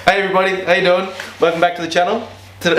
Hey everybody, how you doing? Welcome back to the channel. Hey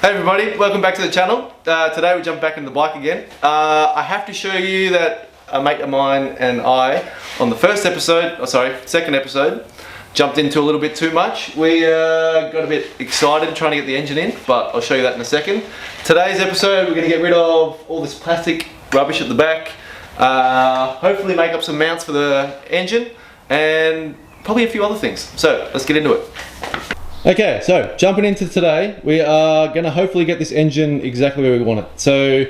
everybody, welcome back to the channel. Today we jump back into the bike again. I have to show you that a mate of mine and I, on the second episode, jumped into a little bit too much. We got a bit excited trying to get the engine in, but I'll show you that in a second. Today's episode, we're going to get rid of all this plastic rubbish at the back, hopefully make up some mounts for the engine, and probably a few other things. So let's get into it. Okay, so jumping into today, we are going to hopefully get this engine exactly where we want it. So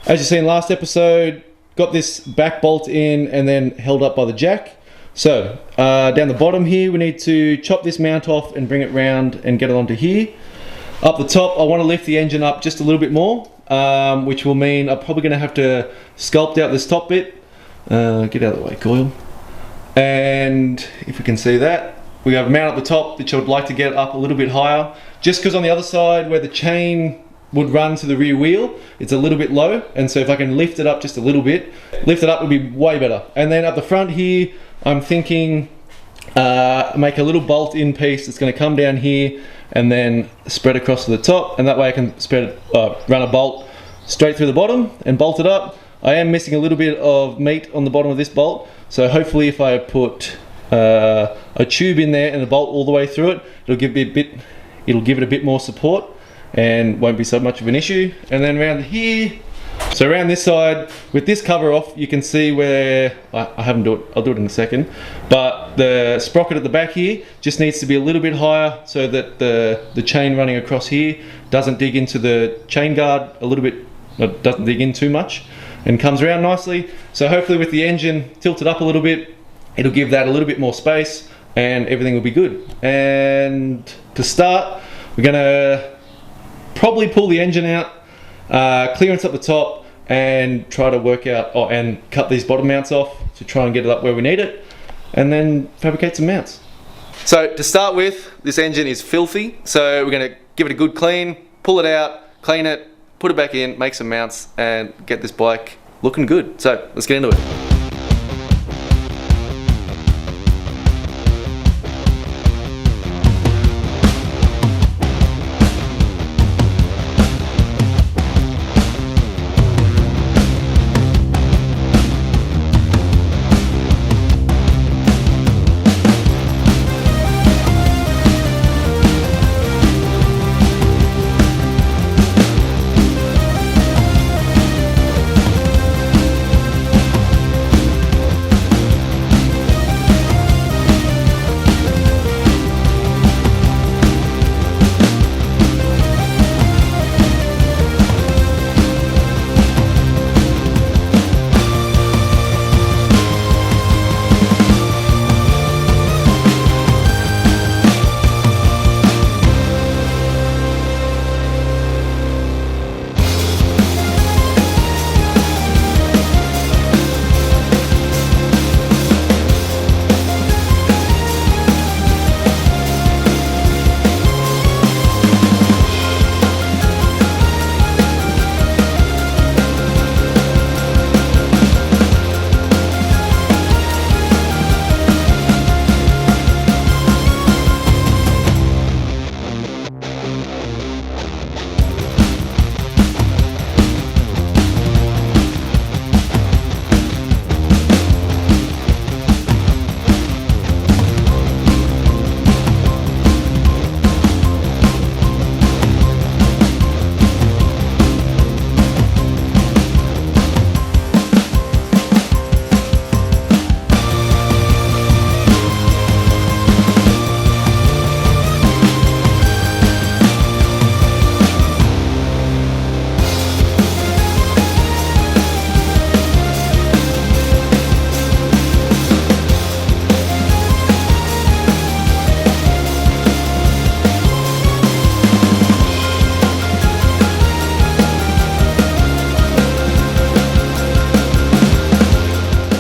as you see in last episode, got this back bolt in and then held up by the jack. So down the bottom here, we need to chop this mount off and bring it round and get it onto here. Up the top, I want to lift the engine up just a little bit more, which will mean I'm probably going to have to sculpt out this top bit. Get out of the way, coil. And if we can see that, we have a mount at the top which I would like to get up a little bit higher, just because on the other side where the chain would run to the rear wheel, it's a little bit low, and so if I can lift it up just a little bit, lift it up would be way better. And then at the front here, I'm thinking make a little bolt in piece that's going to come down here and then spread across to the top, and that way I can run a bolt straight through the bottom and bolt it up. I am missing a little bit of meat on the bottom of this bolt, so hopefully if I put a tube in there and a bolt all the way through it, it'll give it a bit more support and won't be so much of an issue. And then around here, so around this side, with this cover off, you can see where, I'll do it in a second, but the sprocket at the back here just needs to be a little bit higher so that the chain running across here doesn't dig into the chain guard a little bit, doesn't dig in too much, and comes around nicely. So hopefully with the engine tilted up a little bit, it'll give that a little bit more space and everything will be good. And to start, we're gonna probably pull the engine out, clearance up the top, and try to work out and cut these bottom mounts off to try and get it up where we need it, and then fabricate some mounts. So to start with, this engine is filthy, so we're gonna give it a good clean, pull it out, clean it, put it back in, make some mounts, and get this bike looking good. So let's get into it.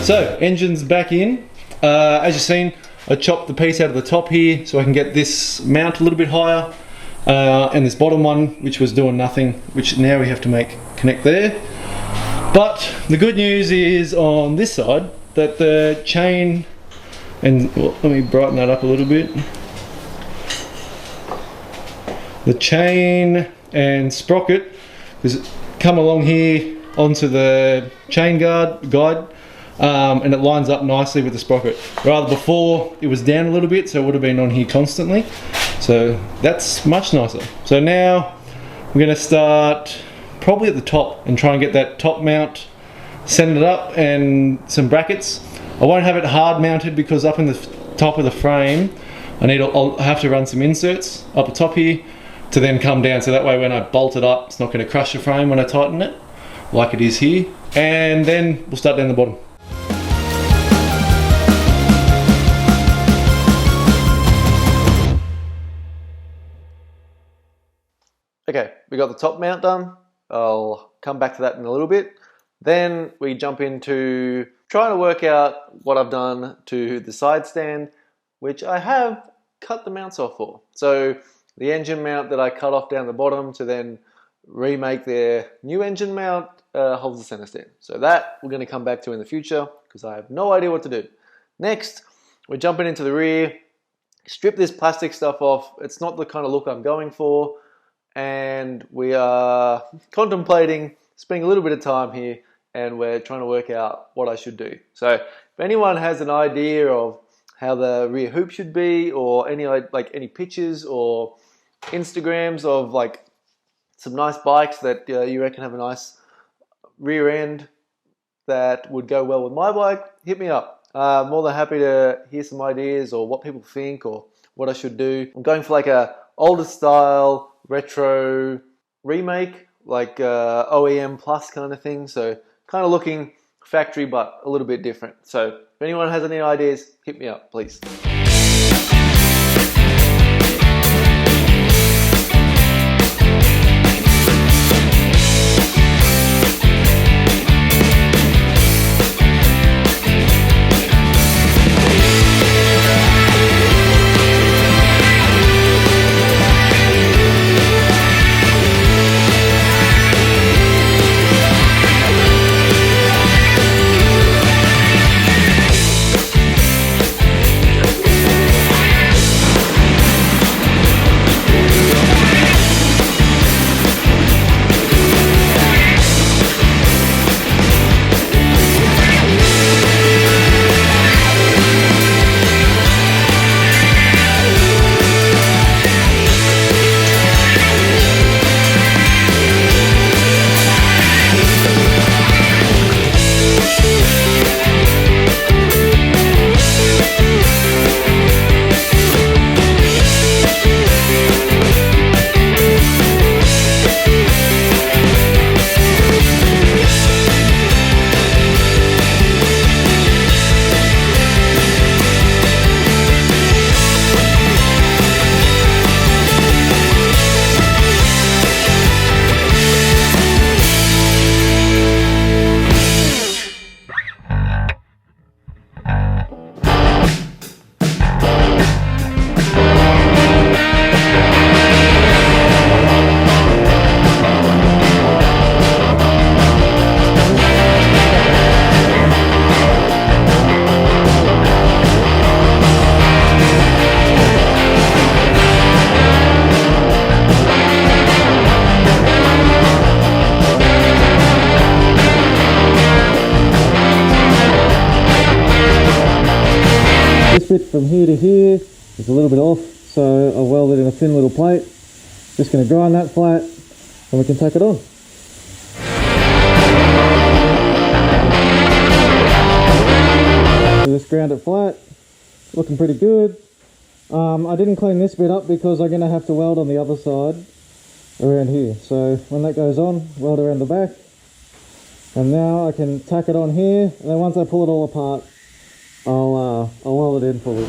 So engine's back in. As you've seen, I chopped the piece out of the top here so I can get this mount a little bit higher, and this bottom one which was doing nothing, which now we have to connect there. But the good news is on this side that the chain And well, let me brighten that up a little bit. The chain and sprocket is come along here onto the chain guide, and it lines up nicely with the sprocket. Rather before it was down a little bit, so it would have been on here constantly. So that's much nicer. So now we're going to start probably at the top and try and get that top mount centered up and some brackets. I won't have it hard mounted because up in the top of the frame I'll have to run some inserts up the top here to then come down, so that way when I bolt it up it's not going to crush the frame when I tighten it like it is here. And then we'll start down the bottom. Okay, we got the top mount done. I'll come back to that in a little bit. Then we jump into trying to work out what I've done to the side stand, which I have cut the mounts off for. So the engine mount that I cut off down the bottom to then remake their new engine mount holds the center stand. So that we're going to come back to in the future because I have no idea what to do. Next, we're jumping into the rear, strip this plastic stuff off. It's not the kind of look I'm going for, and we are contemplating spending a little bit of time here, and we're trying to work out what I should do. So if anyone has an idea of how the rear hoop should be, or any pictures or Instagrams of like some nice bikes that you reckon have a nice rear end that would go well with my bike, hit me up. More than happy to hear some ideas or what people think or what I should do. I'm going for like a older style retro remake, like OEM plus kind of thing. So kind of looking factory but a little bit different. So if anyone has any ideas, hit me up, please. This bit from here to here is a little bit off, so I welded in a thin little plate. Just going to grind that flat and we can tack it on. So just ground it flat, looking pretty good. I didn't clean this bit up because I'm going to have to weld on the other side around here. So when that goes on, weld around the back. And now I can tack it on here, and then once I pull it all apart, I'll weld it in fully.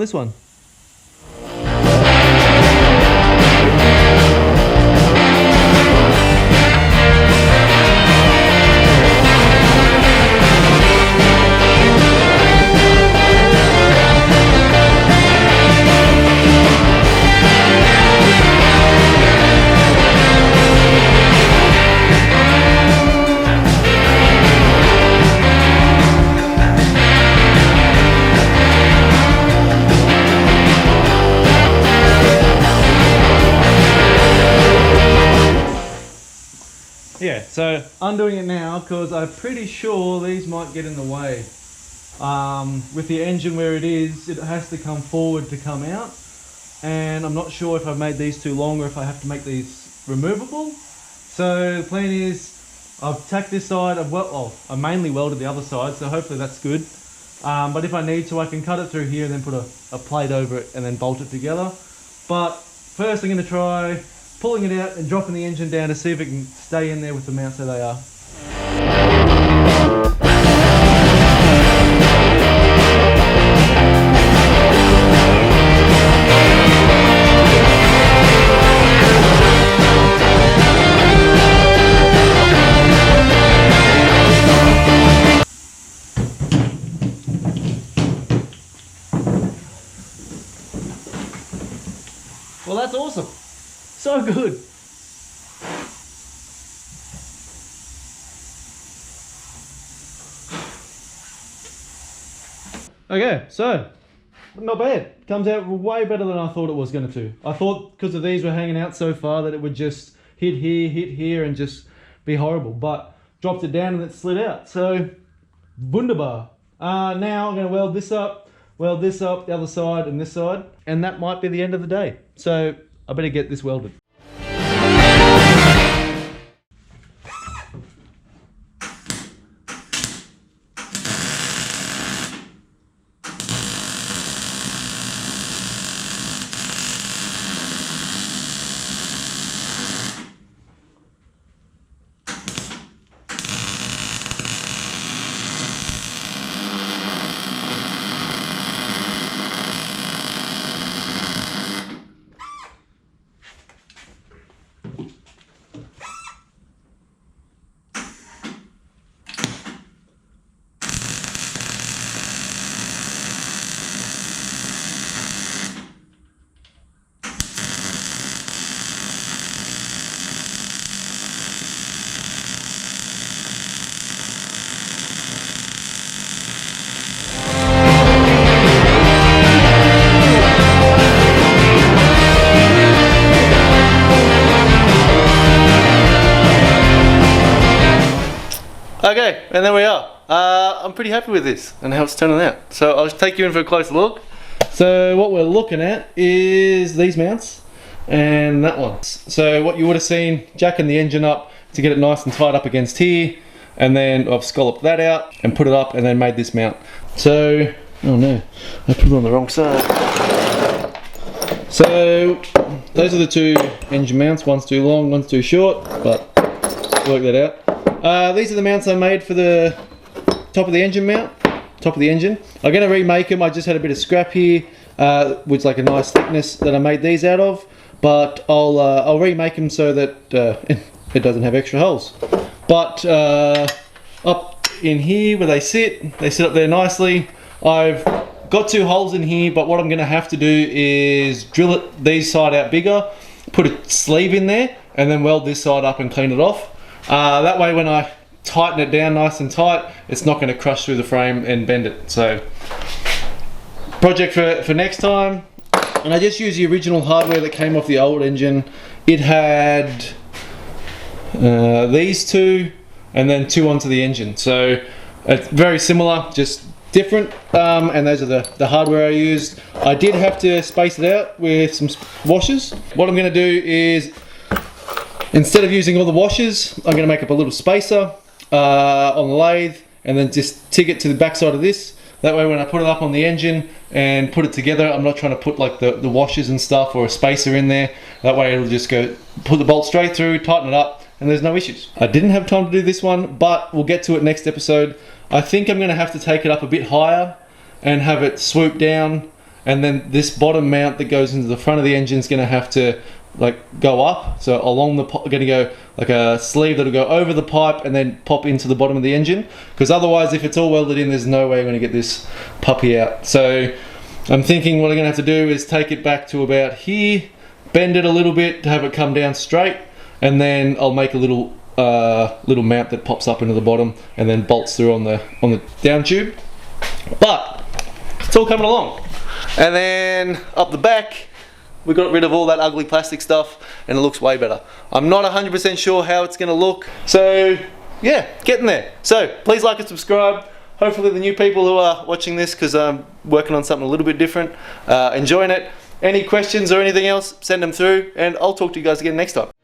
this one. Yeah, so undoing it now because I'm pretty sure these might get in the way. With the engine where it is, it has to come forward to come out, and I'm not sure if I've made these too long or if I have to make these removable. So the plan is I've tacked this side, I mainly welded the other side, so hopefully that's good. But if I need to, I can cut it through here and then put a plate over it and then bolt it together. But first I'm going to try pulling it out and dropping the engine down to see if it can stay in there with the mounts that they are. Well, that's awesome. So good. Okay, so not bad. Comes out way better than I thought it was going to. I thought because of these were hanging out so far that it would just hit here and just be horrible, but dropped it down and it slid out. So wunderbar. Now I'm going to weld this up, the other side and this side, and that might be the end of the day. So I better get this welded. Okay, and there we are. I'm pretty happy with this and how it's turning out. So I'll just take you in for a closer look. So what we're looking at is these mounts and that one. So what you would have seen, jacking the engine up to get it nice and tight up against here, and then I've scalloped that out and put it up and then made this mount. So, oh no, I put it on the wrong side. So those are the two engine mounts. One's too long, one's too short, but work that out. These are the mounts I made for the top of the engine mount, top of the engine. I'm going to remake them. I just had a bit of scrap here, which is like a nice thickness that I made these out of, but I'll remake them so that it doesn't have extra holes. But up in here where they sit up there nicely. I've got two holes in here, but what I'm going to have to do is drill it these side out bigger, put a sleeve in there, and then weld this side up and clean it off. That way when I tighten it down nice and tight, it's not going to crush through the frame and bend it. So project for next time. And I just used the original hardware that came off the old engine. It had these two and then two onto the engine. So it's very similar, just different. And those are the hardware I used. I did have to space it out with some washers. What I'm going to do is, instead of using all the washers, I'm going to make up a little spacer on the lathe and then just TIG it to the back side of this. That way when I put it up on the engine and put it together, I'm not trying to put like the washers and stuff or a spacer in there. That way it'll just go, put the bolt straight through, tighten it up, and there's no issues. I didn't have time to do this one, but we'll get to it next episode. I think I'm going to have to take it up a bit higher and have it swoop down and then this bottom mount that goes into the front of the engine is going to have to like go up. So along the going to go like a sleeve that'll go over the pipe and then pop into the bottom of the engine, because otherwise if it's all welded in, there's no way I'm going to get this puppy out. So I'm thinking what I'm going to have to do is take it back to about here, bend it a little bit to have it come down straight, and then I'll make a little mount that pops up into the bottom and then bolts through on the down tube. But it's all coming along. And then up the back, we got rid of all that ugly plastic stuff and it looks way better. I'm not 100% sure how it's going to look. So yeah, getting there. So please like and subscribe. Hopefully the new people who are watching this, because I'm working on something a little bit different, enjoying it. Any questions or anything else, send them through, and I'll talk to you guys again next time.